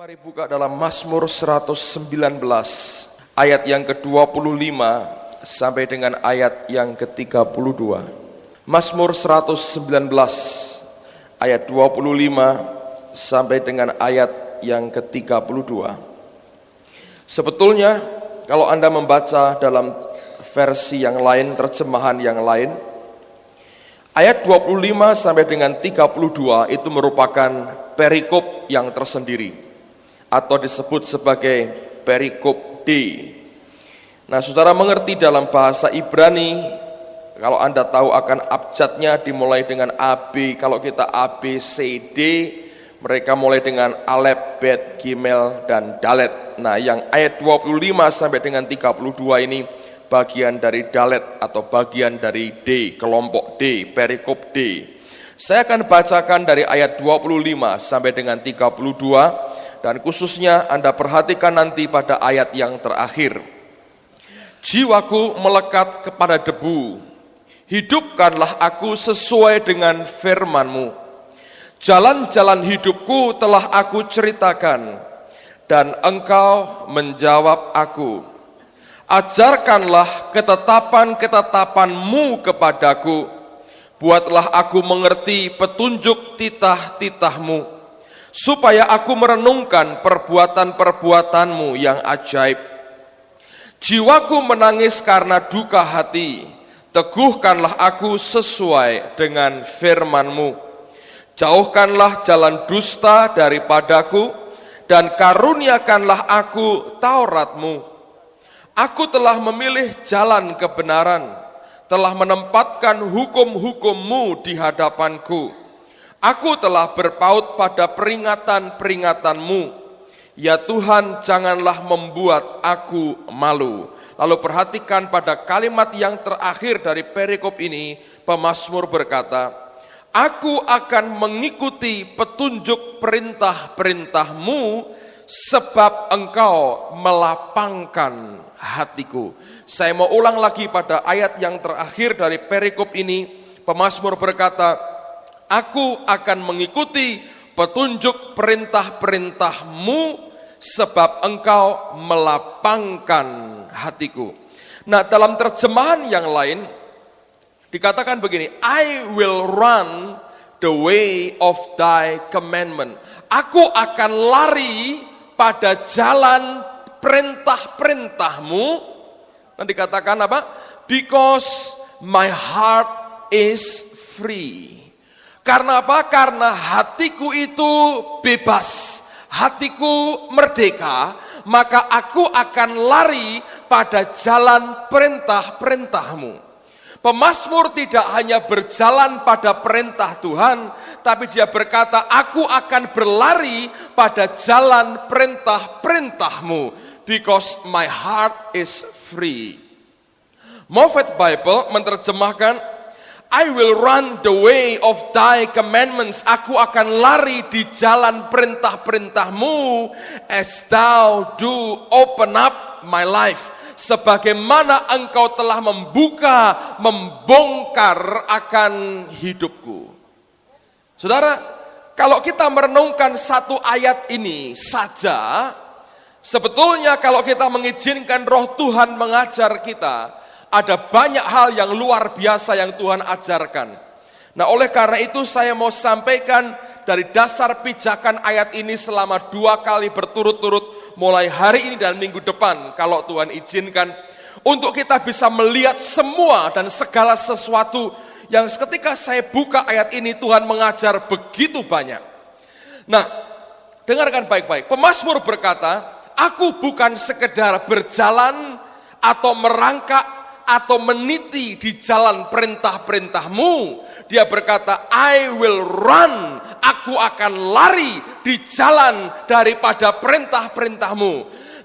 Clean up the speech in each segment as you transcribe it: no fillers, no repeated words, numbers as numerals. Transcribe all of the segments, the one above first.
Mari buka dalam Mazmur 119 ayat yang ke-25 sampai dengan ayat yang ke-32. Mazmur 119 ayat 25 sampai dengan ayat yang ke-32. Sebetulnya kalau Anda membaca dalam versi yang lain, terjemahan yang lain, ayat 25 sampai dengan 32 itu merupakan perikop yang tersendiri, atau disebut sebagai perikop D. Nah, saudara mengerti dalam bahasa Ibrani, kalau Anda tahu akan abjadnya dimulai dengan AB, kalau kita A, B, C, D, mereka mulai dengan Alef, Bet, Gimel, dan Dalet. Nah, yang ayat 25 sampai dengan 32 ini bagian dari Dalet atau bagian dari D, kelompok D, perikop D. Saya akan bacakan dari ayat 25 sampai dengan 32, dan khususnya Anda perhatikan nanti pada ayat yang terakhir. Jiwaku melekat kepada debu, hidupkanlah aku sesuai dengan firman-Mu. Jalan-jalan hidupku telah aku ceritakan, dan Engkau menjawab aku. Ajarkanlah ketetapan-ketetapan-Mu kepadaku, buatlah aku mengerti petunjuk titah-titah-Mu, supaya aku merenungkan perbuatan-perbuatan-Mu yang ajaib. Jiwaku menangis karena duka hati, teguhkanlah aku sesuai dengan firman-Mu. Jauhkanlah jalan dusta daripadaku, dan karuniakanlah aku Taurat-Mu. Aku telah memilih jalan kebenaran, telah menempatkan hukum-hukum-Mu di hadapanku. Aku telah berpaut pada peringatan-peringatan-Mu. Ya Tuhan, janganlah membuat aku malu. Lalu perhatikan pada kalimat yang terakhir dari perikop ini, pemazmur berkata, Aku akan mengikuti petunjuk perintah-perintah-Mu, sebab Engkau melapangkan hatiku. Saya mau ulang lagi pada ayat yang terakhir dari perikop ini, pemazmur berkata, Aku akan mengikuti petunjuk perintah-perintah-Mu, sebab Engkau melapangkan hatiku. Nah, dalam terjemahan yang lain dikatakan begini, I will run the way of thy commandment. Aku akan lari pada jalan perintah-perintah-Mu. Dan dikatakan apa? Because my heart is free. Karena apa? Karena hatiku itu bebas, hatiku merdeka, maka aku akan lari pada jalan perintah-perintah-Mu. Pemazmur tidak hanya berjalan pada perintah Tuhan, tapi dia berkata, aku akan berlari pada jalan perintah-perintah-Mu, because my heart is free. Moffat Bible menerjemahkan, I will run the way of thy commandments. Aku akan lari di jalan perintah-perintah-Mu, as thou do open up my life. Sebagaimana Engkau telah membongkar akan hidupku. Saudara, kalau kita merenungkan satu ayat ini saja, sebetulnya kalau kita mengizinkan Roh Tuhan mengajar kita, ada banyak hal yang luar biasa yang Tuhan ajarkan. Nah, oleh karena itu saya mau sampaikan dari dasar pijakan ayat ini selama 2 kali berturut-turut, mulai hari ini dan minggu depan, kalau Tuhan izinkan, untuk kita bisa melihat semua dan segala sesuatu yang ketika saya buka ayat ini, Tuhan mengajar begitu banyak. Nah, dengarkan baik-baik. Pemazmur berkata, aku bukan sekedar berjalan atau merangkak atau meniti di jalan perintah-perintah-Mu. Dia berkata, I will run, aku akan lari di jalan daripada perintah-perintah-Mu.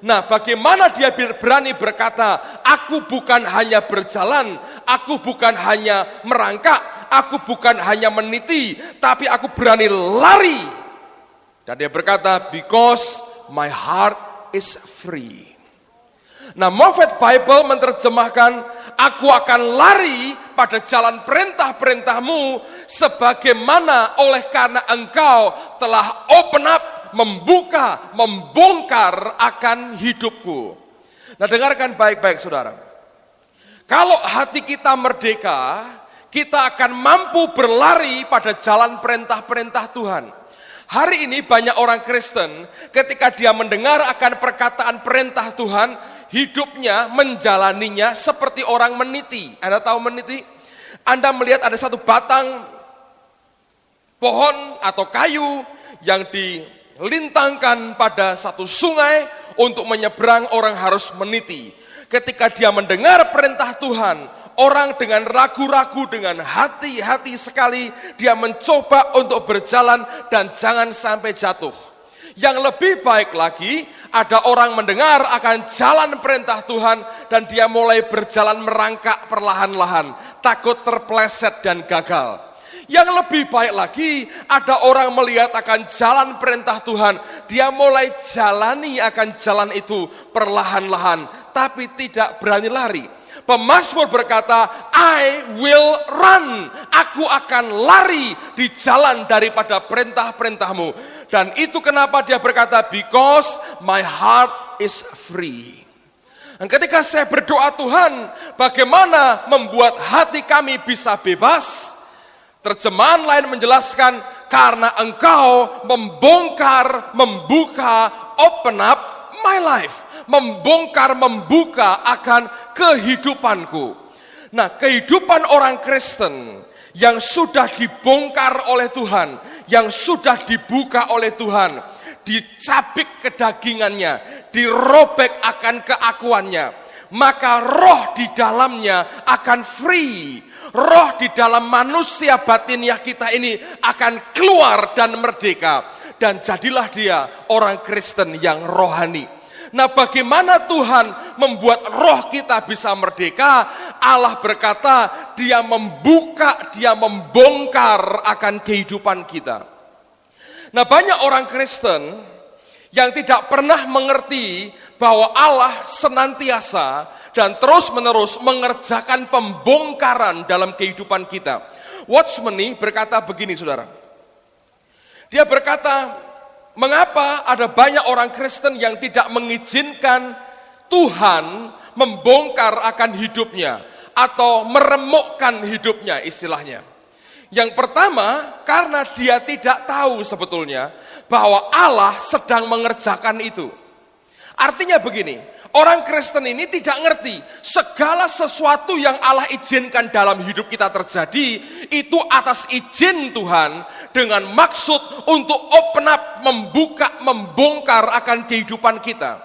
Nah, bagaimana dia berani berkata, aku bukan hanya berjalan, aku bukan hanya merangkak, aku bukan hanya meniti, tapi aku berani lari. Dan dia berkata, because my heart is free. Nah, Moffat Bible menerjemahkan, aku akan lari pada jalan perintah-perintah-Mu, sebagaimana oleh karena Engkau telah open up membuka, membongkar akan hidupku. Nah, dengarkan baik-baik saudara. Kalau hati kita merdeka, kita akan mampu berlari pada jalan perintah-perintah Tuhan. Hari ini banyak orang Kristen ketika dia mendengar akan perkataan perintah Tuhan, hidupnya menjalaninya seperti orang meniti. Anda tahu meniti? Anda melihat ada satu batang pohon atau kayu yang dilintangkan pada satu sungai untuk menyeberang, orang harus meniti. Ketika dia mendengar perintah Tuhan, orang dengan ragu-ragu, dengan hati-hati sekali, dia mencoba untuk berjalan dan jangan sampai jatuh. Yang lebih baik lagi, ada orang mendengar akan jalan perintah Tuhan dan dia mulai berjalan merangkak perlahan-lahan, takut terpleset dan gagal. Yang lebih baik lagi, ada orang melihat akan jalan perintah Tuhan, dia mulai jalani akan jalan itu perlahan-lahan, tapi tidak berani lari. Pemazmur berkata, I will run, aku akan lari di jalan daripada perintah-perintahmu. Dan itu kenapa dia berkata, because my heart is free. Dan ketika saya berdoa, Tuhan, bagaimana membuat hati kami bisa bebas? Terjemahan lain menjelaskan, karena Engkau membongkar, membuka, open up my life. Membongkar, membuka akan kehidupanku. Nah, kehidupan orang Kristen yang sudah dibongkar oleh Tuhan, yang sudah dibuka oleh Tuhan, dicabik kedagingannya, dirobek akan keakuannya, maka roh di dalamnya akan free. Roh di dalam manusia batiniah kita ini akan keluar dan merdeka. Dan jadilah dia orang Kristen yang rohani. Nah, bagaimana Tuhan membuat roh kita bisa merdeka? Allah berkata, dia membuka, dia membongkar akan kehidupan kita. Nah, banyak orang Kristen yang tidak pernah mengerti bahwa Allah senantiasa dan terus-menerus mengerjakan pembongkaran dalam kehidupan kita. Watchmeni berkata begini, saudara. Dia berkata, mengapa ada banyak orang Kristen yang tidak mengizinkan Tuhan membongkar akan hidupnya atau meremukkan hidupnya, istilahnya. Yang pertama, karena dia tidak tahu sebetulnya bahwa Allah sedang mengerjakan itu. Artinya begini, orang Kristen ini tidak ngerti segala sesuatu yang Allah izinkan dalam hidup kita terjadi itu atas izin Tuhan dengan maksud untuk open up, membuka, membongkar akan kehidupan kita.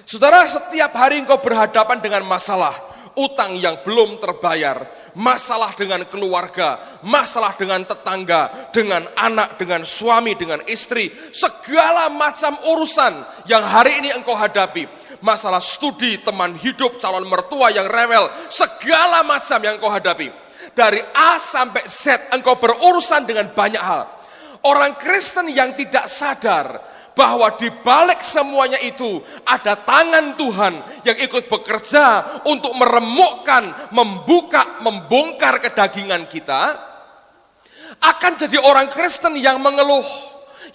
Saudara, setiap hari engkau berhadapan dengan masalah, utang yang belum terbayar, masalah dengan keluarga, masalah dengan tetangga, dengan anak, dengan suami, dengan istri, segala macam urusan yang hari ini engkau hadapi. Masalah studi, teman hidup, calon mertua yang rewel, segala macam yang engkau hadapi. Dari A sampai Z engkau berurusan dengan banyak hal. Orang Kristen yang tidak sadar bahwa di balik semuanya itu ada tangan Tuhan yang ikut bekerja untuk meremukkan, membuka, membongkar kedagingan kita, akan jadi orang Kristen yang mengeluh,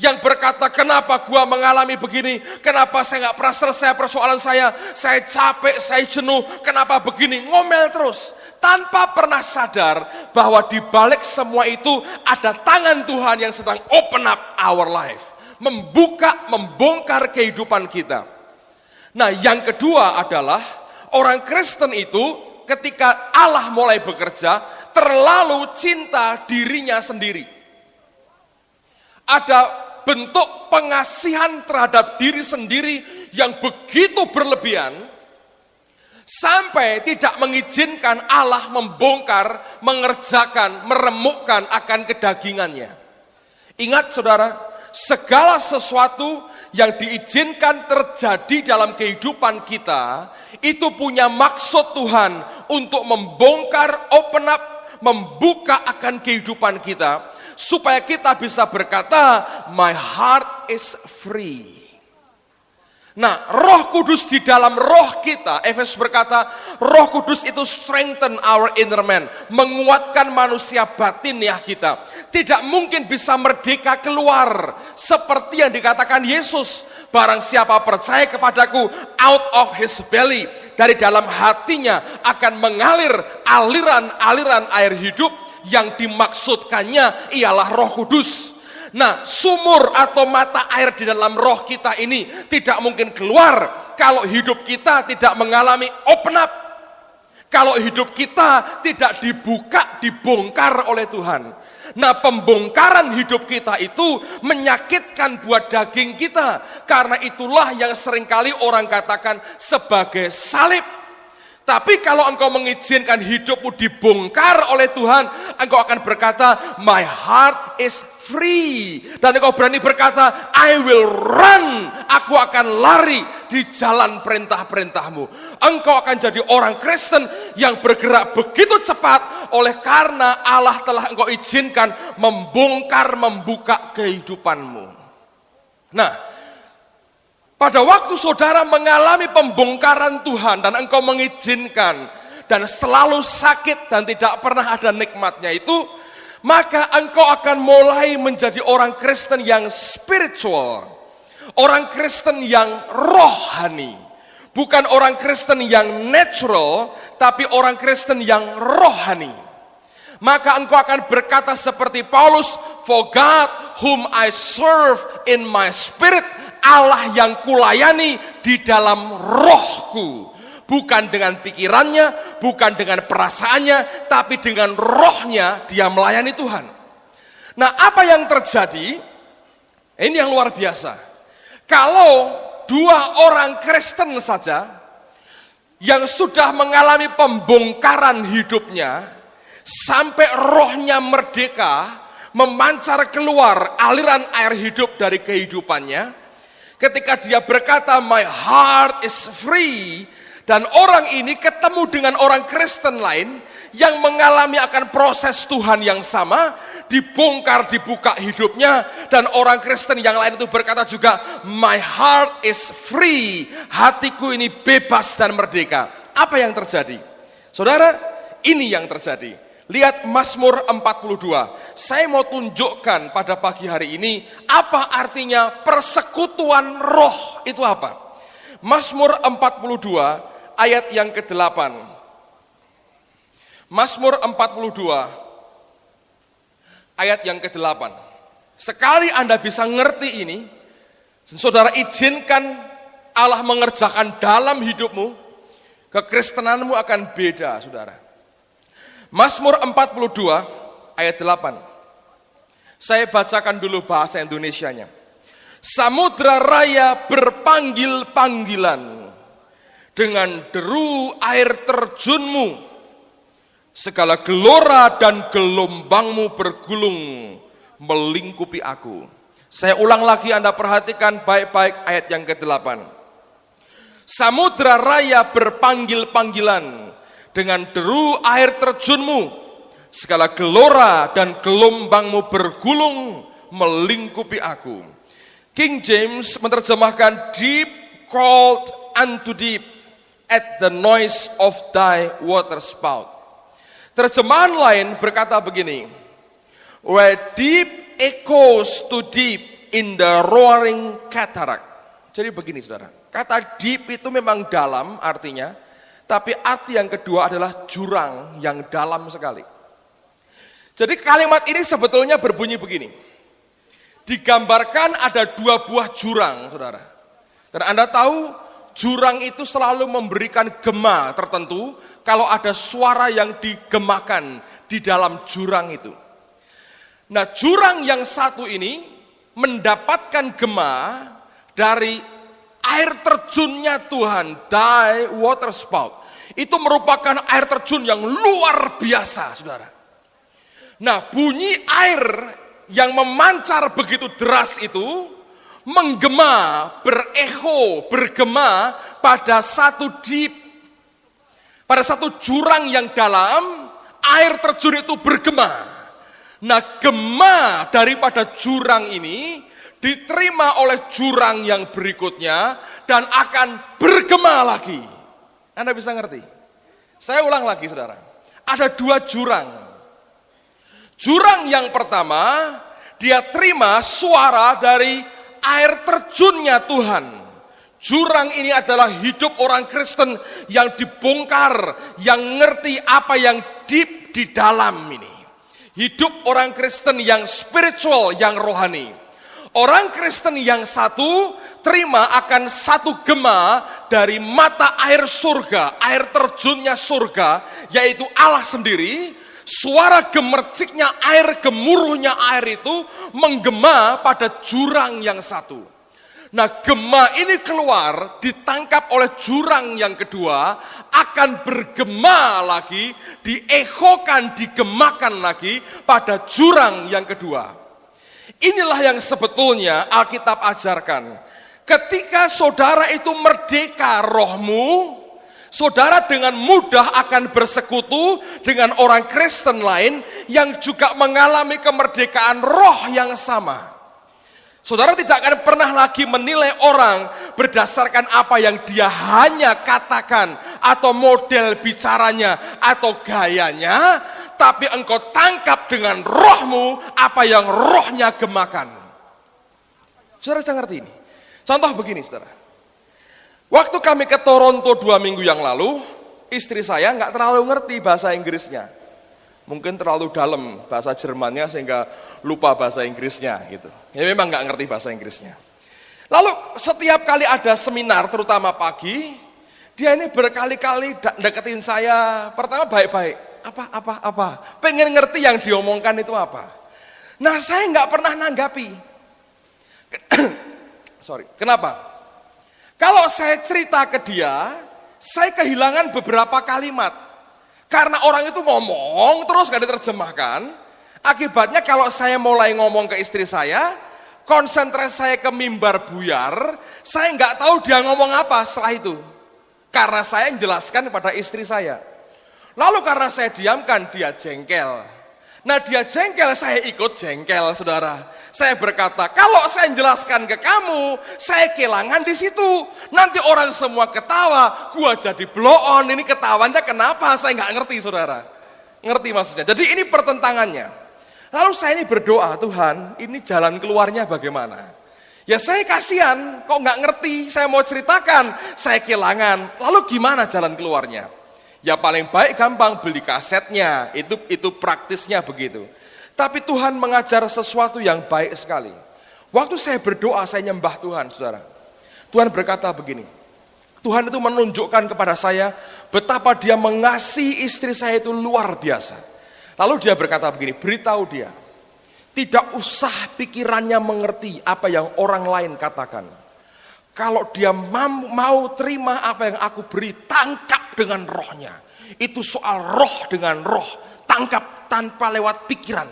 yang berkata, kenapa gua mengalami begini, kenapa saya gak pernah selesai persoalan saya capek, saya jenuh, kenapa begini, ngomel terus, tanpa pernah sadar bahwa di balik semua itu ada tangan Tuhan yang sedang open up our life, membuka, membongkar kehidupan kita. Nah, yang kedua adalah orang Kristen itu ketika Allah mulai bekerja terlalu cinta dirinya sendiri. Ada bentuk pengasihan terhadap diri sendiri yang begitu berlebihan sampai tidak mengizinkan Allah membongkar, mengerjakan, meremukkan akan kedagingannya. Ingat saudara, segala sesuatu yang diizinkan terjadi dalam kehidupan kita, itu punya maksud Tuhan untuk membongkar, open up, membuka akan kehidupan kita, supaya kita bisa berkata, my heart is free. Nah, Roh Kudus di dalam roh kita, Efesus berkata, Roh Kudus itu strengthen our inner man, menguatkan manusia batiniah kita. Tidak mungkin bisa merdeka keluar, seperti yang dikatakan Yesus, barang siapa percaya kepadaku, out of his belly, dari dalam hatinya akan mengalir aliran-aliran air hidup, yang dimaksudkannya ialah Roh Kudus. Nah, sumur atau mata air di dalam roh kita ini tidak mungkin keluar kalau hidup kita tidak mengalami open up. Kalau hidup kita tidak dibuka, dibongkar oleh Tuhan. Nah, pembongkaran hidup kita itu menyakitkan buat daging kita. Karena itulah yang seringkali orang katakan sebagai salib. Tapi kalau engkau mengizinkan hidupmu dibongkar oleh Tuhan, engkau akan berkata, my heart is free. Dan engkau berani berkata, I will run. Aku akan lari di jalan perintah-perintahmu. Engkau akan jadi orang Kristen yang bergerak begitu cepat oleh karena Allah telah engkau izinkan membongkar, membuka kehidupanmu. Nah, pada waktu saudara mengalami pembongkaran Tuhan dan engkau mengizinkan dan selalu sakit dan tidak pernah ada nikmatnya itu, maka engkau akan mulai menjadi orang Kristen yang spiritual, orang Kristen yang rohani, bukan orang Kristen yang natural, tapi orang Kristen yang rohani. Maka engkau akan berkata seperti Paulus, for God whom I serve in my spirit, Allah yang kulayani di dalam rohku. Bukan dengan pikirannya, bukan dengan perasaannya, tapi dengan rohnya dia melayani Tuhan. Nah, apa yang terjadi? Ini yang luar biasa. Kalau dua orang Kristen saja yang sudah mengalami pembongkaran hidupnya, sampai rohnya merdeka, memancar keluar aliran air hidup dari kehidupannya, ketika dia berkata, my heart is free, dan orang ini ketemu dengan orang Kristen lain yang mengalami akan proses Tuhan yang sama, dibongkar, dibuka hidupnya, dan orang Kristen yang lain itu berkata juga, my heart is free, hatiku ini bebas dan merdeka. Apa yang terjadi? Saudara, ini yang terjadi. Lihat Mazmur 42. Saya mau tunjukkan pada pagi hari ini apa artinya persekutuan roh itu apa. Mazmur 42 ayat yang ke-8. Mazmur 42 ayat yang ke-8. Sekali Anda bisa ngerti ini, saudara izinkan Allah mengerjakan dalam hidupmu, kekristenanmu akan beda, saudara. Mazmur 42 ayat 8. Saya bacakan dulu bahasa Indonesianya. Samudra raya berpanggil-panggilan, dengan deru air terjunmu, segala gelora dan gelombangmu bergulung melingkupi aku. Saya ulang lagi, Anda perhatikan baik-baik ayat yang ke-8. Samudra raya berpanggil-panggilan, dengan deru air terjunmu, segala gelora dan gelombangmu bergulung melingkupi aku. King James menerjemahkan, deep called unto deep at the noise of thy water spout. Terjemahan lain berkata begini, where deep echoes to deep in the roaring cataract. Jadi begini saudara, kata deep itu memang dalam artinya, tapi arti yang kedua adalah jurang yang dalam sekali. Jadi kalimat ini sebetulnya berbunyi begini. Digambarkan ada dua buah jurang, saudara. Dan Anda tahu, jurang itu selalu memberikan gema tertentu kalau ada suara yang digemakan di dalam jurang itu. Nah, jurang yang satu ini mendapatkan gema dari air terjunnya Tuhan, thy water spout. Itu merupakan air terjun yang luar biasa, saudara. Nah, bunyi air yang memancar begitu deras itu menggema, berecho, bergema pada satu deep, pada satu jurang yang dalam, air terjun itu bergema. Nah, gema daripada jurang ini diterima oleh jurang yang berikutnya, dan akan bergema lagi. Anda bisa ngerti? Saya ulang lagi saudara. Ada 2 jurang. Jurang yang pertama, dia terima suara dari air terjunnya Tuhan. Jurang ini adalah hidup orang Kristen yang dibongkar, yang ngerti apa yang deep di dalam ini. Hidup orang Kristen yang spiritual, yang rohani. Orang Kristen yang satu terima akan satu gema dari mata air surga, air terjunnya surga, yaitu Allah sendiri. Suara gemerciknya air, gemuruhnya air itu menggema pada jurang yang satu. Nah, gema ini keluar, ditangkap oleh jurang yang kedua, akan bergema lagi, diekokan, digemakan lagi pada jurang yang kedua. Inilah yang sebetulnya Alkitab ajarkan. Ketika saudara itu merdeka rohmu, saudara dengan mudah akan bersekutu dengan orang Kristen lain yang juga mengalami kemerdekaan roh yang sama. Saudara tidak akan pernah lagi menilai orang berdasarkan apa yang dia hanya katakan atau model bicaranya atau gayanya, tapi engkau tangkap dengan rohmu apa yang rohnya gemakan. Saudara bisa ngerti ini? Contoh begini saudara. Waktu kami ke Toronto 2 minggu yang lalu, istri saya nggak terlalu ngerti bahasa Inggrisnya. Mungkin terlalu dalam bahasa Jermannya sehingga lupa bahasa Inggrisnya gitu. Ya memang nggak ngerti bahasa Inggrisnya. Lalu setiap kali ada seminar terutama pagi, dia ini berkali-kali deketin saya. Pertama baik-baik, apa. Pengen ngerti yang diomongkan itu apa. Nah saya nggak pernah nanggapi. Sorry, kenapa? Kalau saya cerita ke dia, saya kehilangan beberapa kalimat. Karena orang itu ngomong, terus gak diterjemahkan. Akibatnya kalau saya mulai ngomong ke istri saya, konsentrasi saya ke mimbar buyar, saya nggak tahu dia ngomong apa setelah itu. Karena saya menjelaskan kepada istri saya. Lalu karena saya diamkan, dia jengkel. Nah dia jengkel, saya ikut jengkel saudara. Saya berkata, kalau saya jelaskan ke kamu, saya kehilangan di situ. Nanti orang semua ketawa, gua jadi blow on. Ini ketawanya kenapa? Saya nggak ngerti saudara. Ngerti maksudnya? Jadi ini pertentangannya. Lalu saya ini berdoa, Tuhan, ini jalan keluarnya bagaimana? Ya saya kasihan, kok nggak ngerti, saya mau ceritakan, saya kehilangan. Lalu gimana jalan keluarnya? Ya paling baik gampang beli kasetnya, itu praktisnya begitu. Tapi Tuhan mengajar sesuatu yang baik sekali. Waktu saya berdoa, saya nyembah Tuhan, saudara. Tuhan berkata begini, Tuhan itu menunjukkan kepada saya betapa dia mengasihi istri saya itu luar biasa. Lalu dia berkata begini, beritahu dia, tidak usah pikirannya mengerti apa yang orang lain katakan. Kalau dia mau terima apa yang aku beri, tangkap dengan rohnya. Itu soal roh dengan roh, tangkap tanpa lewat pikiran.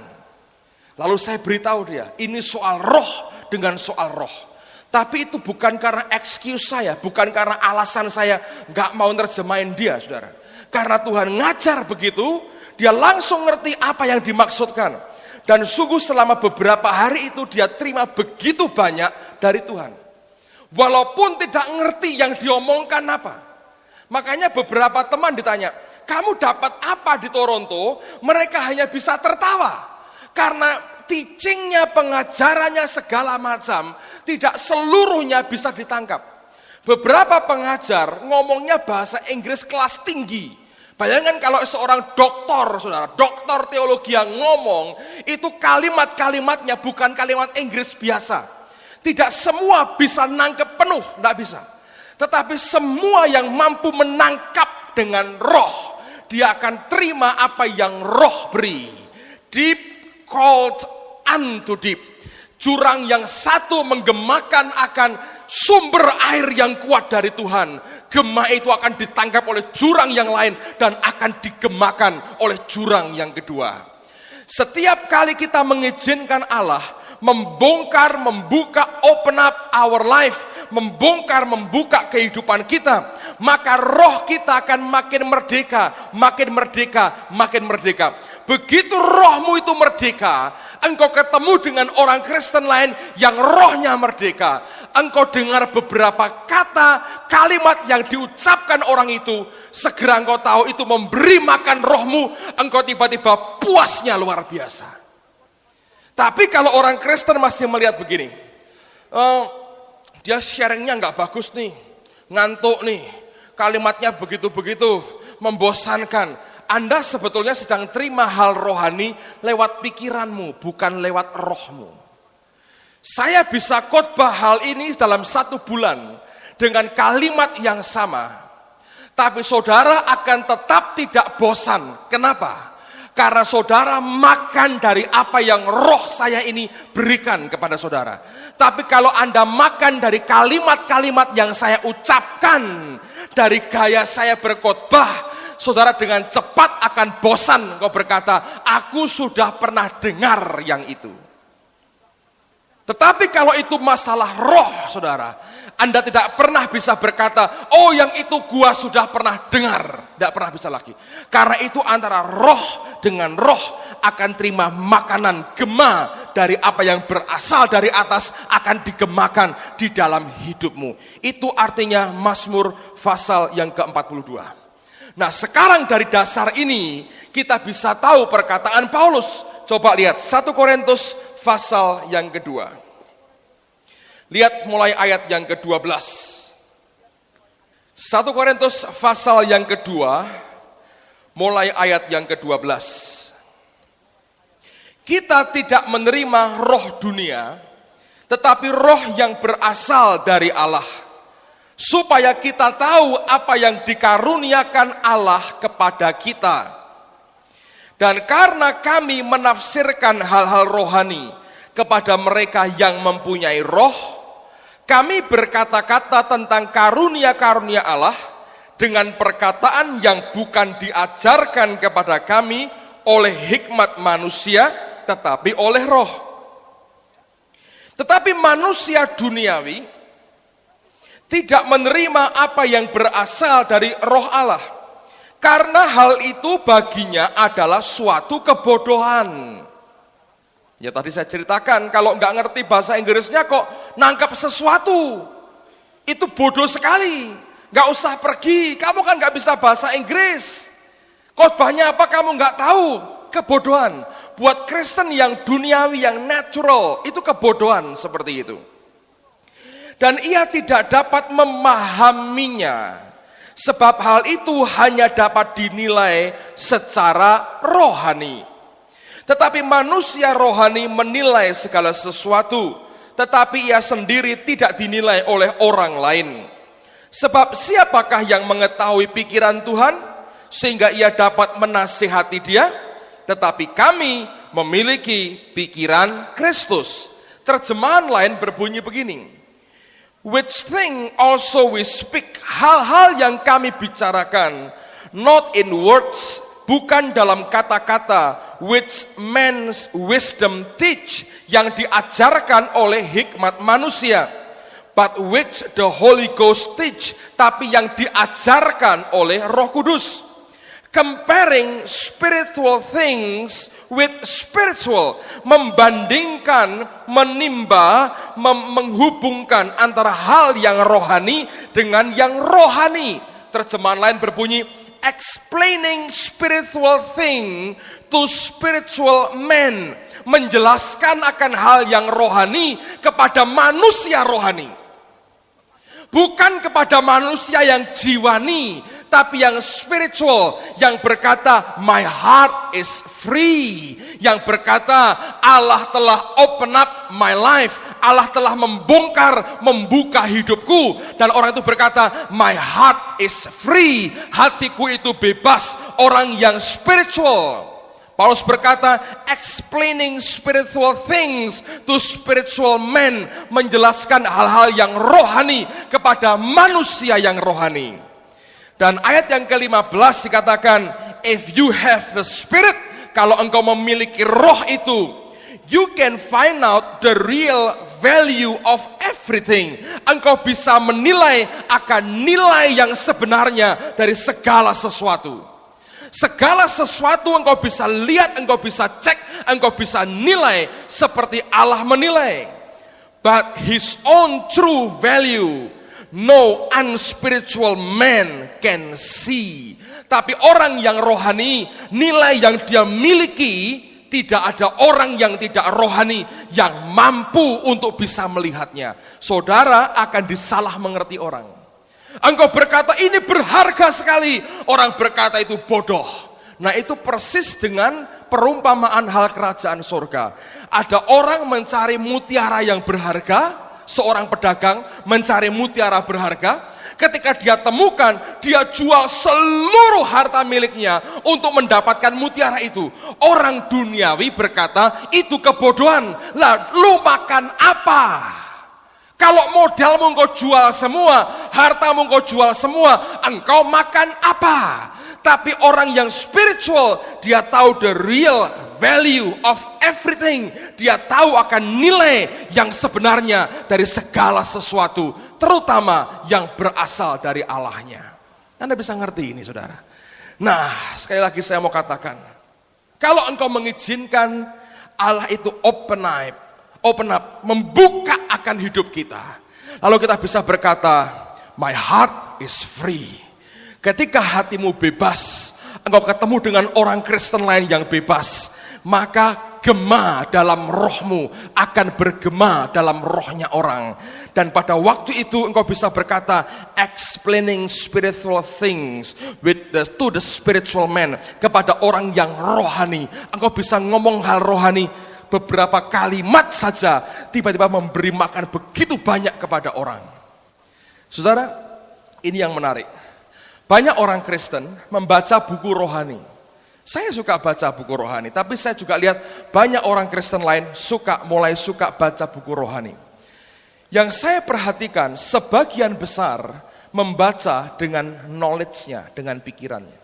Lalu saya beritahu dia, ini soal roh dengan soal roh. Tapi itu bukan karena excuse saya, bukan karena alasan saya gak mau nerjemahin dia, saudara. Karena Tuhan ngajar begitu, dia langsung ngerti apa yang dimaksudkan. Dan sungguh selama beberapa hari itu dia terima begitu banyak dari Tuhan. Walaupun tidak ngerti yang diomongkan apa. Makanya beberapa teman ditanya, kamu dapat apa di Toronto? Mereka hanya bisa tertawa. Karena teachingnya, pengajarannya segala macam, tidak seluruhnya bisa ditangkap. Beberapa pengajar ngomongnya bahasa Inggris kelas tinggi. Bayangkan kalau seorang doktor, saudara, doktor teologi yang ngomong, itu kalimat-kalimatnya bukan kalimat Inggris biasa. Tidak semua bisa nangkep penuh, tidak bisa. Tetapi semua yang mampu menangkap dengan roh, dia akan terima apa yang roh beri. Deep called unto deep. Jurang yang satu menggemakan akan sumber air yang kuat dari Tuhan. Gema itu akan ditangkap oleh jurang yang lain dan akan digemakan oleh jurang yang kedua. Setiap kali kita mengizinkan Allah membongkar, membuka, open up our life, membongkar, membuka kehidupan kita, maka roh kita akan makin merdeka, makin merdeka, makin merdeka. Begitu rohmu itu merdeka, engkau ketemu dengan orang Kristen lain yang rohnya merdeka, engkau dengar beberapa kata, kalimat yang diucapkan orang itu, segera engkau tahu itu memberi makan rohmu, engkau tiba-tiba puasnya luar biasa. Tapi kalau orang Kristen masih melihat begini, dia sharingnya nggak bagus nih, ngantuk nih, kalimatnya begitu-begitu, membosankan. Anda sebetulnya sedang terima hal rohani lewat pikiranmu, bukan lewat rohmu. Saya bisa khotbah hal ini dalam 1 bulan dengan kalimat yang sama, tapi saudara akan tetap tidak bosan. Kenapa? Karena saudara makan dari apa yang roh saya ini berikan kepada saudara. Tapi kalau Anda makan dari kalimat-kalimat yang saya ucapkan, dari gaya saya berkhotbah, saudara dengan cepat akan bosan. Kau berkata, aku sudah pernah dengar yang itu. Tetapi kalau itu masalah roh, saudara, Anda tidak pernah bisa berkata, oh yang itu gua sudah pernah dengar. Tidak pernah bisa lagi. Karena itu antara roh dengan roh akan terima makanan gema dari apa yang berasal dari atas akan digemakan di dalam hidupmu. Itu artinya Mazmur pasal yang ke-42. Nah sekarang dari dasar ini kita bisa tahu perkataan Paulus. Coba lihat 1 Korintus pasal yang kedua. Lihat mulai ayat yang ke-12. 1 Korintus pasal yang kedua, mulai ayat yang ke-12. Kita tidak menerima roh dunia, tetapi roh yang berasal dari Allah, supaya kita tahu apa yang dikaruniakan Allah kepada kita. Dan karena kami menafsirkan hal-hal rohani kepada mereka yang mempunyai roh, kami berkata-kata tentang karunia-karunia Allah dengan perkataan yang bukan diajarkan kepada kami oleh hikmat manusia, tetapi oleh roh. Tetapi manusia duniawi tidak menerima apa yang berasal dari roh Allah, karena hal itu baginya adalah suatu kebodohan. Ya tadi saya ceritakan, kalau nggak ngerti bahasa Inggrisnya kok nangkap sesuatu, itu bodoh sekali. Nggak usah pergi, kamu kan nggak bisa bahasa Inggris. Khotbahnya apa kamu nggak tahu, kebodohan. Buat Kristen yang duniawi, yang natural, itu kebodohan seperti itu. Dan ia tidak dapat memahaminya, sebab hal itu hanya dapat dinilai secara rohani. Tetapi manusia rohani menilai segala sesuatu, tetapi ia sendiri tidak dinilai oleh orang lain. Sebab siapakah yang mengetahui pikiran Tuhan, sehingga ia dapat menasihati dia? Tetapi kami memiliki pikiran Kristus. Terjemahan lain berbunyi begini, which thing also we speak, hal-hal yang kami bicarakan, not in words, bukan dalam kata-kata, which man's wisdom teach, yang diajarkan oleh hikmat manusia, but which the Holy Ghost teach, tapi yang diajarkan oleh Roh Kudus. Comparing spiritual things with spiritual, membandingkan, menimba, menghubungkan antara hal yang rohani dengan yang rohani. Terjemahan lain berbunyi, explaining spiritual thing to spiritual men, menjelaskan akan hal yang rohani kepada manusia rohani, bukan kepada manusia yang jiwani, tapi yang spiritual, yang berkata my heart is free, yang berkata Allah telah open up my life, Allah telah membuka hidupku, dan orang itu berkata my heart is free, hatiku itu bebas. Orang yang spiritual, Paulus berkata explaining spiritual things to spiritual men, menjelaskan hal-hal yang rohani kepada manusia yang rohani. Dan ayat yang ke-15 dikatakan, if you have the spirit, kalau engkau memiliki roh itu, you can find out the real value of everything. Engkau bisa menilai akan nilai yang sebenarnya dari segala sesuatu. Segala sesuatu engkau bisa lihat, engkau bisa cek, engkau bisa nilai seperti Allah menilai. But his own true value, no unspiritual man can see. Tapi orang yang rohani, nilai yang dia miliki, tidak ada orang yang tidak rohani yang mampu untuk bisa melihatnya. Saudara akan disalah mengerti orang. Engkau berkata ini berharga sekali, orang berkata itu bodoh. Nah itu persis dengan perumpamaan hal kerajaan surga. Ada orang mencari mutiara yang berharga, seorang pedagang mencari mutiara berharga. Ketika dia temukan, dia jual seluruh harta miliknya untuk mendapatkan mutiara itu. Orang duniawi berkata itu kebodohan. Lah lu makan apa? Kalau modalmu engkau jual semua, hartamu engkau jual semua, engkau makan apa? Tapi orang yang spiritual, dia tahu the real value of everything. Dia tahu akan nilai yang sebenarnya dari segala sesuatu, terutama yang berasal dari Allahnya. Anda bisa ngerti ini, saudara? Nah, sekali lagi saya mau katakan, kalau engkau mengizinkan Allah itu open up, membuka akan hidup kita. Lalu kita bisa berkata, my heart is free. Ketika hatimu bebas, engkau ketemu dengan orang Kristen lain yang bebas, maka gema dalam rohmu akan bergema dalam rohnya orang. Dan pada waktu itu engkau bisa berkata, explaining spiritual things to the spiritual man, kepada orang yang rohani. Engkau bisa ngomong hal rohani, beberapa kalimat saja tiba-tiba memberi makan begitu banyak kepada orang. Saudara, ini yang menarik. Banyak orang Kristen membaca buku rohani. Saya suka baca buku rohani, tapi saya juga lihat banyak orang Kristen lain mulai suka baca buku rohani. Yang saya perhatikan, sebagian besar membaca dengan knowledge-nya, dengan pikirannya.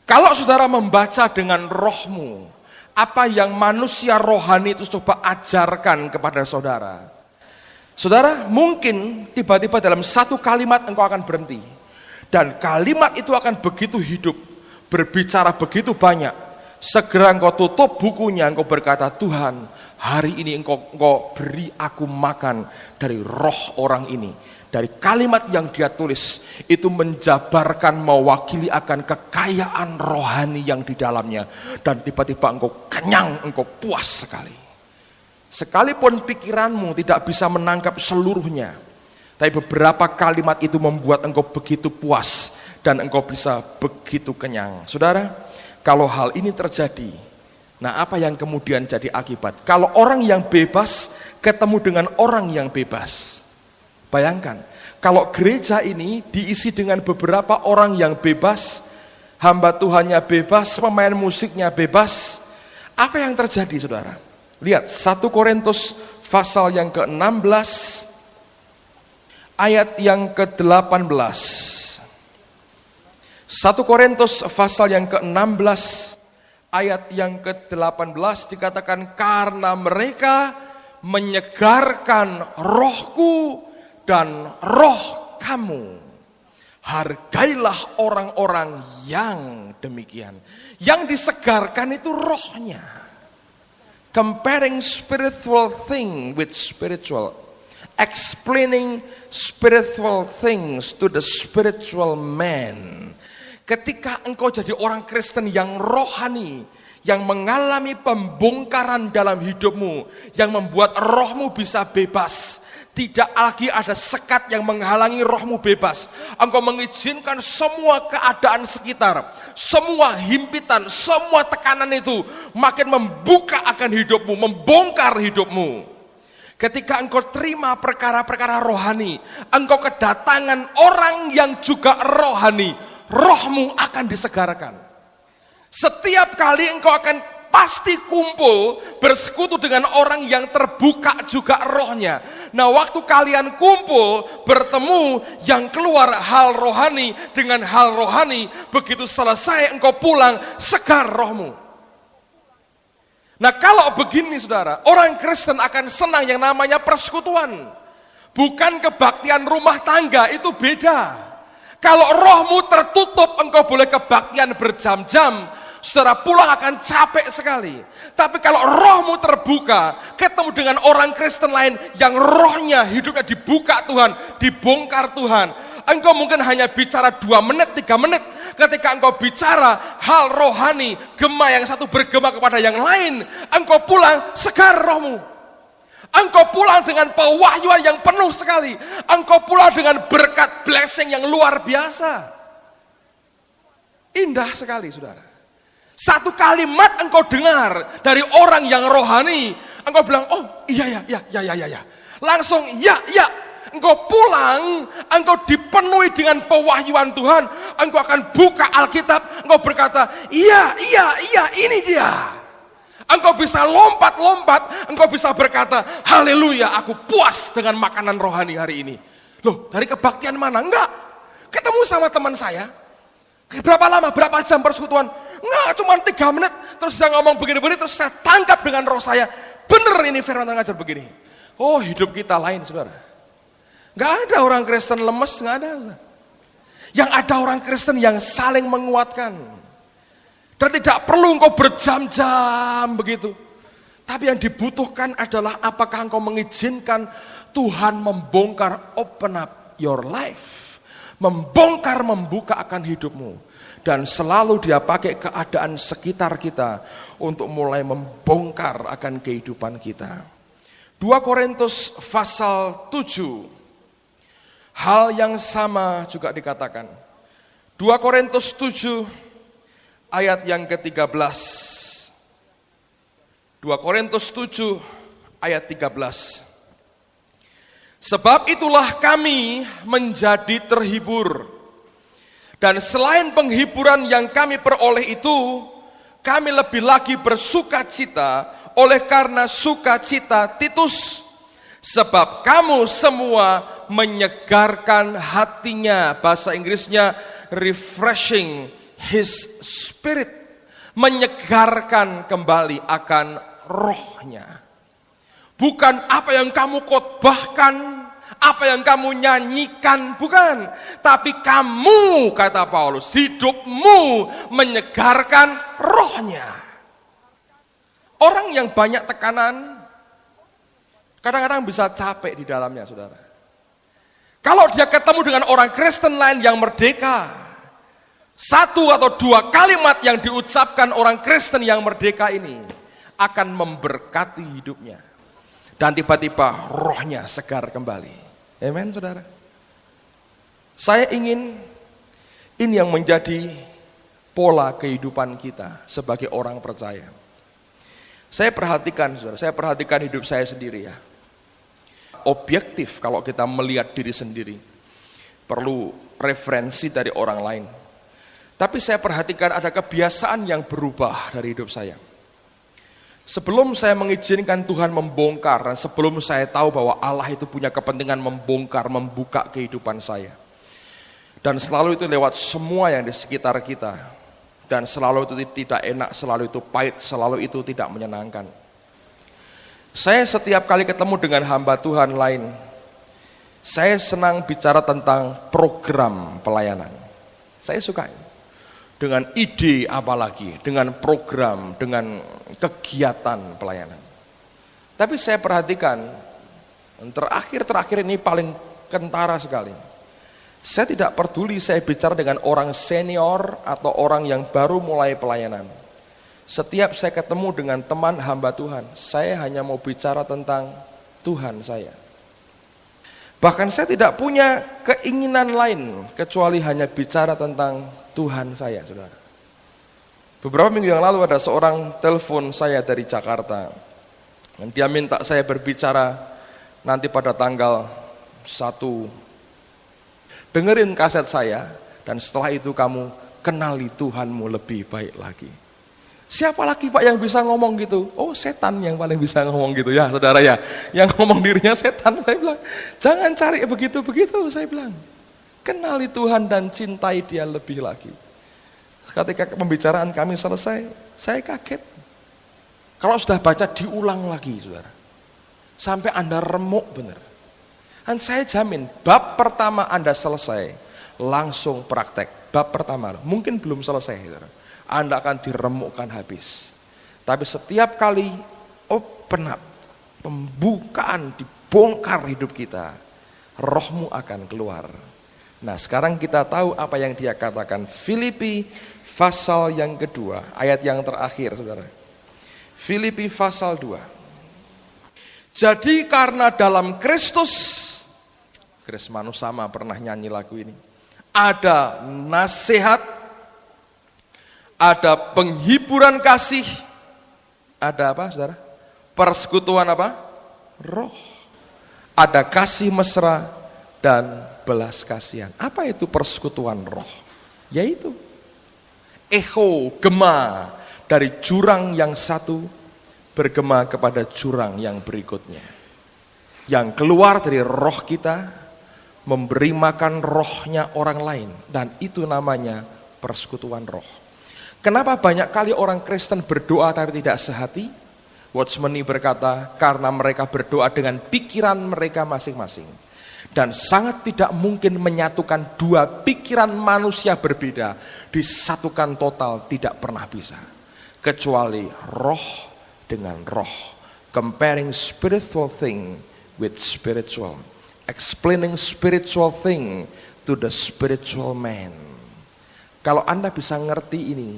Kalau saudara membaca dengan rohmu, apa yang manusia rohani itu coba ajarkan kepada saudara. Saudara, mungkin tiba-tiba dalam satu kalimat engkau akan berhenti. Dan kalimat itu akan begitu hidup, berbicara begitu banyak. Segera engkau tutup bukunya, engkau berkata, Tuhan, hari ini engkau beri aku makan dari roh orang ini. Dari kalimat yang dia tulis, itu menjabarkan, mewakili akan kekayaan rohani yang di dalamnya. Dan tiba-tiba engkau kenyang, engkau puas sekali. Sekalipun pikiranmu tidak bisa menangkap seluruhnya, tapi beberapa kalimat itu membuat engkau begitu puas dan engkau bisa begitu kenyang. Saudara, kalau hal ini terjadi, nah apa yang kemudian jadi akibat? Kalau orang yang bebas ketemu dengan orang yang bebas. Bayangkan, kalau gereja ini diisi dengan beberapa orang yang bebas, hamba Tuhannya bebas, pemain musiknya bebas, apa yang terjadi, saudara? Lihat 1 Korintus pasal yang ke-16 ayat yang ke-18. 1 Korintus pasal yang ke-16 ayat yang ke-18 dikatakan, karena mereka menyegarkan rohku dan roh kamu. Hargailah orang-orang yang demikian. Yang disegarkan itu rohnya. Comparing spiritual thing with spiritual. Explaining spiritual things to the spiritual man. Ketika engkau jadi orang Kristen yang rohani, yang mengalami pembongkaran dalam hidupmu, yang membuat rohmu bisa bebas, tidak lagi ada sekat yang menghalangi rohmu bebas. Engkau mengizinkan semua keadaan sekitar, semua himpitan, semua tekanan itu makin membuka akan hidupmu, membongkar hidupmu. Ketika engkau terima perkara-perkara rohani, engkau kedatangan orang yang juga rohani, rohmu akan disegarkan. Setiap kali engkau akan pasti kumpul bersekutu dengan orang yang terbuka juga rohnya. Nah, waktu kalian kumpul bertemu, yang keluar hal rohani dengan hal rohani, begitu selesai engkau pulang segar rohmu. Nah, kalau begini saudara, orang Kristen akan senang yang namanya persekutuan. Bukan kebaktian rumah tangga, itu beda. Kalau rohmu tertutup, engkau boleh kebaktian berjam-jam. saudara pulang akan capek sekali. Tapi kalau rohmu terbuka, ketemu dengan orang Kristen lain yang rohnya, hidupnya dibuka Tuhan, dibongkar Tuhan. Engkau mungkin hanya bicara 2 menit, 3 menit. Ketika engkau bicara hal rohani, gema yang satu bergema kepada yang lain, engkau pulang segar rohmu. Engkau pulang dengan pewahyuan yang penuh sekali. Engkau pulang dengan berkat blessing yang luar biasa. Indah sekali, saudara. Satu kalimat engkau dengar dari orang yang rohani, engkau bilang, oh iya. Langsung ya. Engkau pulang, engkau dipenuhi dengan pewahyuan Tuhan, engkau akan buka Alkitab, engkau berkata, iya, ini dia. Engkau bisa lompat-lompat, engkau bisa berkata, haleluya, aku puas dengan makanan rohani hari ini. Loh, dari kebaktian mana? Enggak, ketemu sama teman saya. Berapa lama, berapa jam persekutuan? Enggak, cuma 3 menit, terus dia ngomong begini-begini, terus saya tangkap dengan roh saya. Bener ini firman Tuhan ngajar begini. Oh, hidup kita lain, saudara. Gak ada orang Kristen lemes, gak ada. Yang ada orang Kristen yang saling menguatkan. Dan tidak perlu engkau berjam-jam begitu. Tapi yang dibutuhkan adalah apakah engkau mengizinkan Tuhan membongkar, open up your life. Membongkar, membuka akan hidupmu. Dan selalu dia pakai keadaan sekitar kita untuk mulai membongkar akan kehidupan kita. 2 Korintus pasal 7. Hal yang sama juga dikatakan. 2 Korintus 7 ayat yang ke-13. 2 Korintus 7 ayat 13. Sebab itulah kami menjadi terhibur. Dan selain penghiburan yang kami peroleh itu, kami lebih lagi bersukacita oleh karena sukacita Titus. Sebab kamu semua menyegarkan hatinya. Bahasa Inggrisnya refreshing his spirit. Menyegarkan kembali akan rohnya. Bukan apa yang kamu khotbahkan, apa yang kamu nyanyikan, bukan. Tapi kamu, kata Paulus, hidupmu menyegarkan rohnya. Orang yang banyak tekanan, kadang-kadang bisa capek di dalamnya, saudara. Kalau dia ketemu dengan orang Kristen lain yang merdeka, 1 atau 2 kalimat yang diucapkan orang Kristen yang merdeka ini akan memberkati hidupnya. Dan tiba-tiba rohnya segar kembali. Amen, saudara. Saya ingin ini yang menjadi pola kehidupan kita sebagai orang percaya. Saya perhatikan, saudara, saya perhatikan hidup saya sendiri ya. Objektif kalau kita melihat diri sendiri. Perlu referensi dari orang lain. Tapi saya perhatikan ada kebiasaan yang berubah dari hidup saya. Sebelum saya mengizinkan Tuhan membongkar, dan sebelum saya tahu bahwa Allah itu punya kepentingan membongkar, membuka kehidupan saya. Dan selalu itu lewat semua yang di sekitar kita. Dan selalu itu tidak enak, selalu itu pahit, selalu itu tidak menyenangkan. Saya setiap kali ketemu dengan hamba Tuhan lain, saya senang bicara tentang program pelayanan. Saya suka dengan ide apalagi, dengan program, dengan kegiatan pelayanan. Tapi saya perhatikan, terakhir ini paling kentara sekali. Saya tidak peduli saya bicara dengan orang senior atau orang yang baru mulai pelayanan. Setiap saya ketemu dengan teman hamba Tuhan, saya hanya mau bicara tentang Tuhan saya. Bahkan saya tidak punya keinginan lain kecuali hanya bicara tentang Tuhan saya, saudara. Beberapa minggu yang lalu ada seorang telepon saya dari Jakarta. Dan dia minta saya berbicara nanti pada tanggal 1. Dengerin kaset saya, dan setelah itu kamu kenali Tuhanmu lebih baik lagi. Siapa lagi Pak yang bisa ngomong gitu? Oh, setan yang paling bisa ngomong gitu ya, saudara ya. Yang ngomong dirinya setan, saya bilang. Jangan cari begitu-begitu, saya bilang. Kenali Tuhan dan cintai dia lebih lagi. Ketika pembicaraan kami selesai, saya kaget. Kalau sudah baca diulang lagi, saudara. Sampai Anda remuk benar. Dan saya jamin, bab pertama Anda selesai, langsung praktek. Bab pertama, mungkin belum selesai, saudara. Anda akan diremukkan habis. Tapi setiap kali open up, pembukaan, dibongkar hidup kita, rohmu akan keluar. Nah, sekarang kita tahu apa yang dia katakan. Filipi pasal yang kedua, ayat yang terakhir, saudara. Filipi pasal 2. Jadi karena dalam Kristus, Chris Manu sama pernah nyanyi lagu ini, ada nasihat, ada penghiburan kasih, ada apa, saudara? Persekutuan apa? Roh. Ada kasih mesra dan belas kasihan. Apa itu persekutuan roh? Yaitu echo, gema dari jurang yang satu bergema kepada jurang yang berikutnya. Yang keluar dari roh kita memberi makan rohnya orang lain, dan itu namanya persekutuan roh. Kenapa banyak kali orang Kristen berdoa tapi tidak sehati? Watchman berkata, karena mereka berdoa dengan pikiran mereka masing-masing. Dan sangat tidak mungkin menyatukan dua pikiran manusia berbeda, disatukan total tidak pernah bisa. Kecuali roh dengan roh. Comparing spiritual thing with spiritual. Explaining spiritual thing to the spiritual man. Kalau Anda bisa ngerti ini,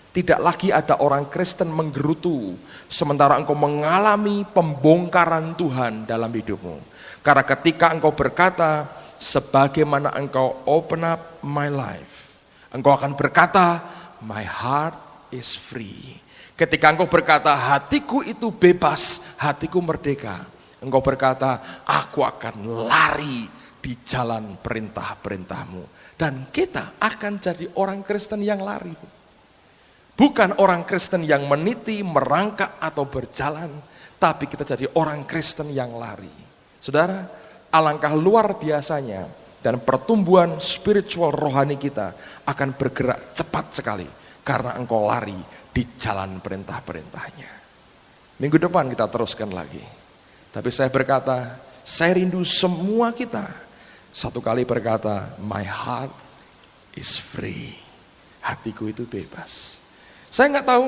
tidak lagi ada orang Kristen menggerutu sementara engkau mengalami pembongkaran Tuhan dalam hidupmu. Karena ketika engkau berkata, sebagaimana engkau open up my life, engkau akan berkata, my heart is free. Ketika engkau berkata, hatiku itu bebas, hatiku merdeka, engkau berkata, aku akan lari di jalan perintah-perintahmu. Dan kita akan jadi orang Kristen yang lari. Bukan orang Kristen yang meniti, merangkak, atau berjalan. Tapi kita jadi orang Kristen yang lari. Saudara, alangkah luar biasanya. Dan pertumbuhan spiritual rohani kita akan bergerak cepat sekali. Karena engkau lari di jalan perintah-perintahnya. Minggu depan kita teruskan lagi. Tapi saya berkata, saya rindu semua kita. Satu kali berkata, my heart is free. Hatiku itu bebas. Saya nggak tahu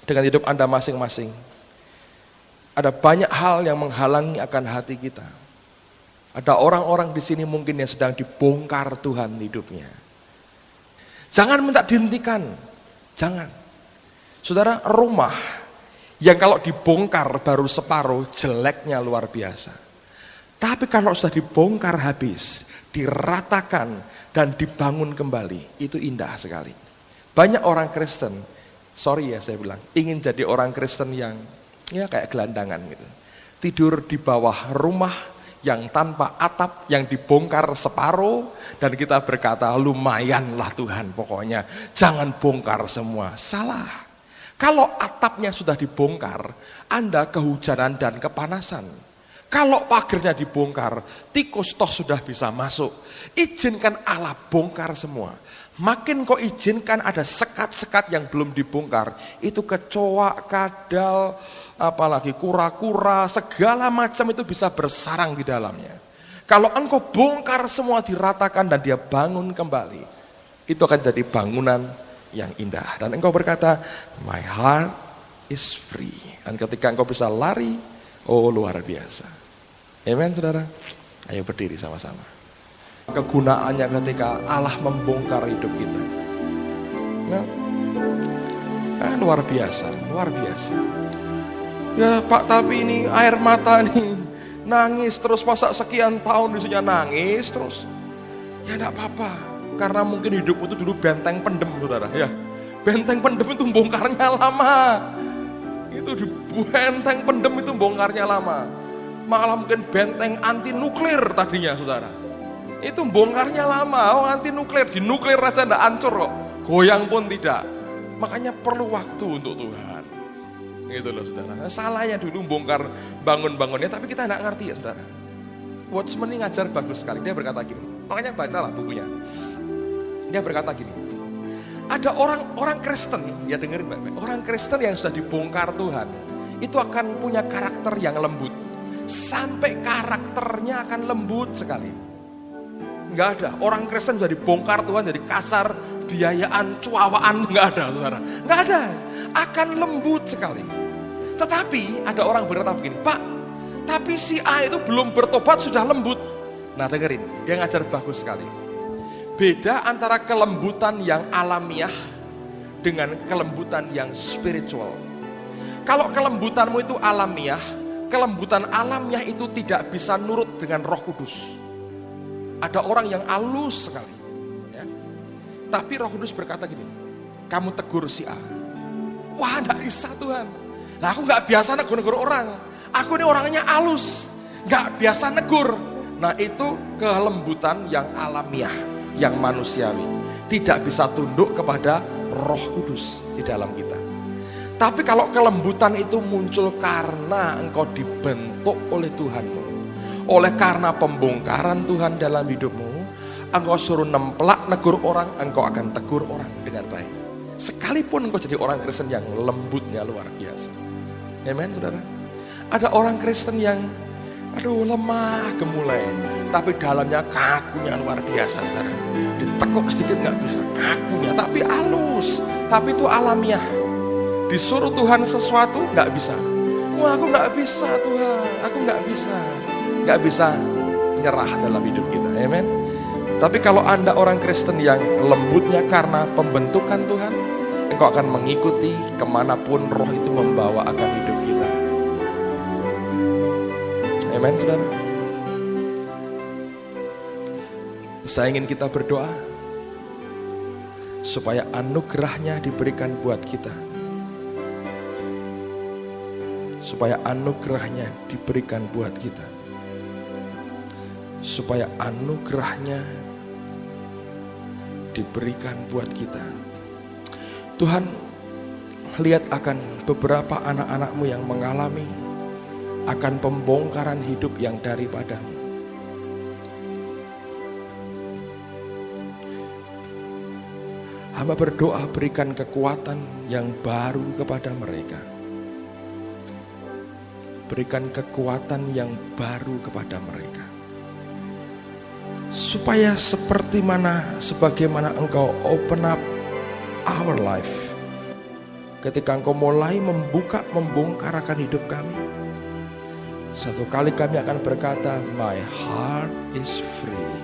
dengan hidup Anda masing-masing. Ada banyak hal yang menghalangi akan hati kita. Ada orang-orang di sini mungkin yang sedang dibongkar Tuhan hidupnya. Jangan minta dihentikan. Jangan. Saudara, rumah yang kalau dibongkar baru separuh, jeleknya luar biasa. Tapi kalau sudah dibongkar habis, diratakan dan dibangun kembali, itu indah sekali. Banyak orang Kristen, sorry ya saya bilang, ingin jadi orang Kristen yang ya kayak gelandangan gitu. Tidur di bawah rumah yang tanpa atap, yang dibongkar separuh, dan kita berkata, lumayanlah Tuhan pokoknya, jangan bongkar semua. Salah. Kalau atapnya sudah dibongkar, Anda kehujanan dan kepanasan. Kalau pagernya dibongkar, tikus toh sudah bisa masuk. Izinkan Allah bongkar semua. Makin kau izinkan ada sekat-sekat yang belum dibongkar, itu kecoa, kadal, apalagi kura-kura, segala macam itu bisa bersarang di dalamnya. Kalau engkau bongkar semua, diratakan dan dia bangun kembali, itu akan jadi bangunan yang indah. Dan engkau berkata, my heart is free. Dan ketika engkau bisa lari, oh luar biasa. Amen, saudara. Ayo berdiri sama-sama. Kegunaannya ketika Allah membongkar hidup kita. Ya. Luar biasa, luar biasa. Ya Pak, tapi ini air mata nih, nangis terus, masa sekian tahun disuruhnya nangis terus. Ya enggak apa-apa, karena mungkin hidup itu dulu benteng pendem, saudara. Ya, benteng pendem itu bongkarnya lama. Itu di benteng pendem itu bongkarnya lama. Malah mungkin benteng anti nuklir tadinya, saudara. Itu bongkarnya lama, anti nuklir, di nuklir aja enggak hancur kok, goyang pun tidak. Makanya perlu waktu untuk Tuhan. Gitu loh saudara. Salahnya dulu bongkar bangun-bangunnya, tapi kita enggak ngerti ya saudara. Watchman ini ngajar bagus sekali, dia berkata gini, makanya bacalah bukunya. Dia berkata gini, ada orang Kristen, ya dengerin baik-baik, orang Kristen yang sudah dibongkar Tuhan, itu akan punya karakter yang lembut. Sampai karakternya akan lembut sekali. Enggak ada, orang Kristen sudah dibongkar Tuhan jadi kasar, biayaan, cuawaan, nggak ada saudara. Nggak ada, akan lembut sekali. Tetapi ada orang berkata begini, Pak, tapi si A itu belum bertobat sudah lembut. Nah dengerin, dia ngajar bagus sekali. Beda antara kelembutan yang alamiah dengan kelembutan yang spiritual. Kalau kelembutanmu itu alamiah, kelembutan alamiah itu tidak bisa nurut dengan Roh Kudus. Ada orang yang halus sekali, ya. Tapi Roh Kudus berkata gini, kamu tegur si A. Wah, enggak bisa Tuhan. Nah, aku nggak biasa negur-negur orang. Aku ini orangnya halus, nggak biasa negur. Nah, itu kelembutan yang alamiah, yang manusiawi. Tidak bisa tunduk kepada Roh Kudus di dalam kita. Tapi kalau kelembutan itu muncul karena engkau dibentuk oleh Tuhanmu, oleh karena pembongkaran Tuhan dalam hidupmu, engkau suruh nemplak negur orang, engkau akan tegur orang dengan baik. Sekalipun engkau jadi orang Kristen yang lembutnya luar biasa. Amen, saudara. Ada orang Kristen yang lemah gemulai, tapi dalamnya kakunya luar biasa, saudara. Ditekuk sedikit nggak bisa, kakunya, tapi halus, tapi itu alamiah. Disuruh Tuhan sesuatu nggak bisa. Wah, aku nggak bisa Tuhan, aku nggak bisa nyerah dalam hidup kita. Amen. Tapi kalau Anda orang Kristen yang lembutnya karena pembentukan Tuhan, engkau akan mengikuti kemanapun Roh itu membawa akan hidup kita. Amen, saudara. Saya ingin kita berdoa supaya anugerahnya diberikan buat kita. Supaya anugerahnya diberikan buat kita. Supaya anugerahnya diberikan buat kita. Tuhan, lihat akan beberapa anak-anak-Mu yang mengalami akan pembongkaran hidup yang daripada-Mu. Hamba berdoa berikan kekuatan yang baru kepada mereka. Berikan kekuatan yang baru kepada mereka. Supaya sebagaimana Engkau open up our life. Ketika Engkau mulai membongkarakan hidup kami. Satu kali kami akan berkata, my heart is free.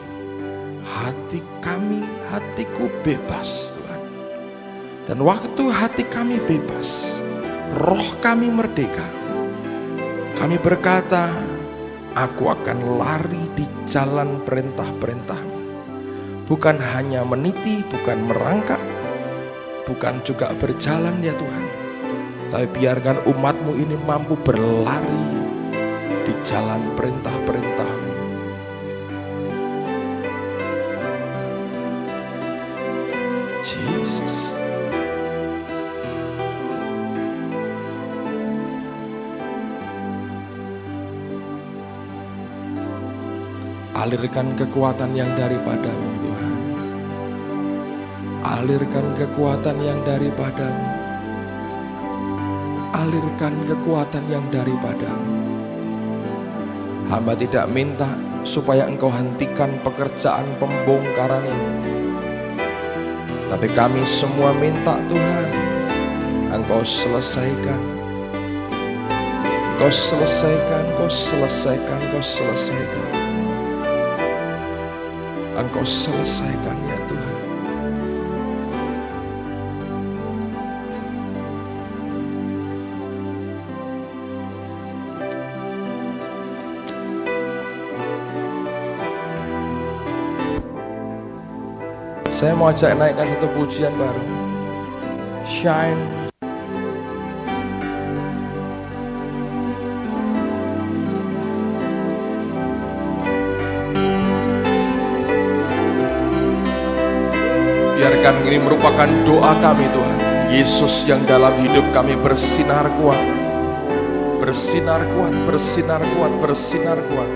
Hatiku bebas Tuhan. Dan waktu hati kami bebas, roh kami merdeka. Kami berkata, aku akan lari di jalan perintah-perintah-Mu. Bukan hanya meniti, bukan merangkak, bukan juga berjalan ya Tuhan. Tapi biarkan umat-Mu ini mampu berlari di jalan perintah-perintah-Mu. Jesus. Alirkan kekuatan yang daripada-Mu Tuhan. Alirkan kekuatan yang daripada-Mu. Alirkan kekuatan yang daripada-Mu. Hamba tidak minta supaya Engkau hentikan pekerjaan pembongkaran ini. Tapi kami semua minta Tuhan, Engkau selesaikan. Engkau selesaikan, Engkau selesaikan, Engkau selesaikan. Engkau selesaikan ya Tuhan. Saya mau ajak naikkan satu pujian baru. Shine. Biarkan ini merupakan doa kami Tuhan. Yesus yang dalam hidup kami bersinar kuat. Bersinar kuat, bersinar kuat, bersinar kuat.